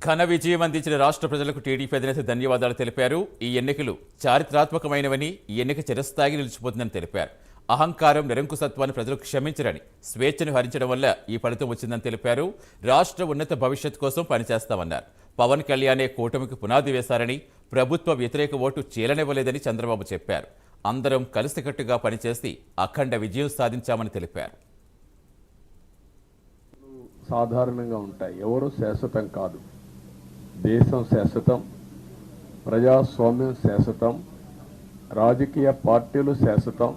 ఘన విజయం అందించిన రాష్ట్ర ప్రజలకు టీడీపీ అధినేత ధన్యవాదాలు తెలిపారు. ఈ ఎన్నికలు చారిత్రాత్మకమైనవని, ఈ ఎన్నిక చిరస్థాయిగా నిలిచిపోతుందని తెలిపారు. అహంకారం, నిరంకుశత్వాన్ని ప్రజలు క్షమించరని, స్వేచ్ఛను హరించడం వల్ల ఈ ఫలితం వచ్చిందని తెలిపారు. రాష్ట్ర ఉన్నత భవిష్యత్తు కోసం పనిచేస్తామన్నారు. పవన్ కళ్యాణే కూటమికి పునాది వేశారని, ప్రభుత్వ వ్యతిరేక ఓటు చీలనివ్వలేదని చంద్రబాబు చెప్పారు. అందరం కలిసికట్టుగా పనిచేసి అఖండ విజయం సాధించామని తెలిపారు. సాధారణంగా ఉంటాయి, ఎవరు శాశ్వతం కాదు. దేశం శాశ్వతం, ప్రజాస్వామ్యం శాశ్వతం, రాజకీయ పార్టీలు శాశ్వతం,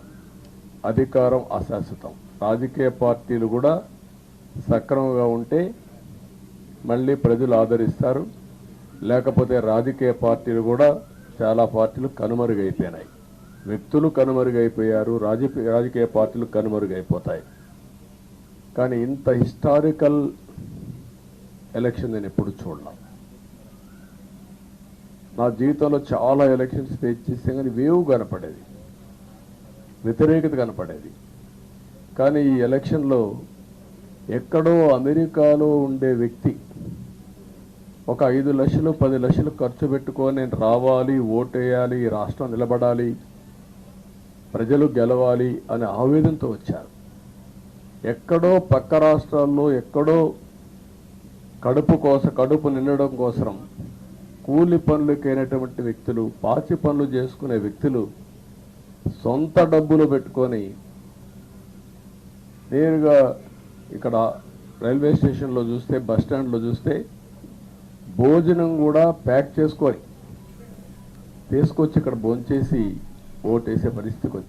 అధికారం అశాశ్వతం. రాజకీయ పార్టీలు కూడా సక్రమంగా ఉంటే మళ్ళీ ప్రజలు ఆదరిస్తారు, లేకపోతే రాజకీయ పార్టీలు కూడా చాలా పార్టీలు కనుమరుగైపోయినాయి. వ్యక్తులు కనుమరుగైపోయారు, రాజకీయ పార్టీలు కనుమరుగైపోతాయి. కానీ ఇంత హిస్టారికల్ ఎలక్షన్ నేను ఎప్పుడు చూడలేం. నా జీవితంలో చాలా ఎలక్షన్స్ ఫేస్ చేస్తే కానీ వేవ్ కనపడేది, వ్యతిరేకత కనపడేది. కానీ ఈ ఎలక్షన్లో ఎక్కడో అమెరికాలో ఉండే వ్యక్తి ఒక 5 లక్షలు 10 లక్షలు ఖర్చు పెట్టుకొని నేను రావాలి, ఓటేయాలి, ఈ రాష్ట్రం నిలబడాలి, ప్రజలు గెలవాలి అనే ఆవేదనతో వచ్చారు. ఎక్కడో పక్క రాష్ట్రాల్లో ఎక్కడో కడుపు నిండడం కోసం కూలి పనులకైనటువంటి వ్యక్తులు, పాచి పనులు చేసుకునే వ్యక్తులు సొంత డబ్బులు పెట్టుకొని నేరుగా ఇక్కడ రైల్వే స్టేషన్లో చూస్తే, బస్ స్టాండ్లో చూస్తే భోజనం కూడా ప్యాక్ చేసుకొని తీసుకొచ్చి ఇక్కడ భోంచేసి ఓటేసే పరిస్థితికి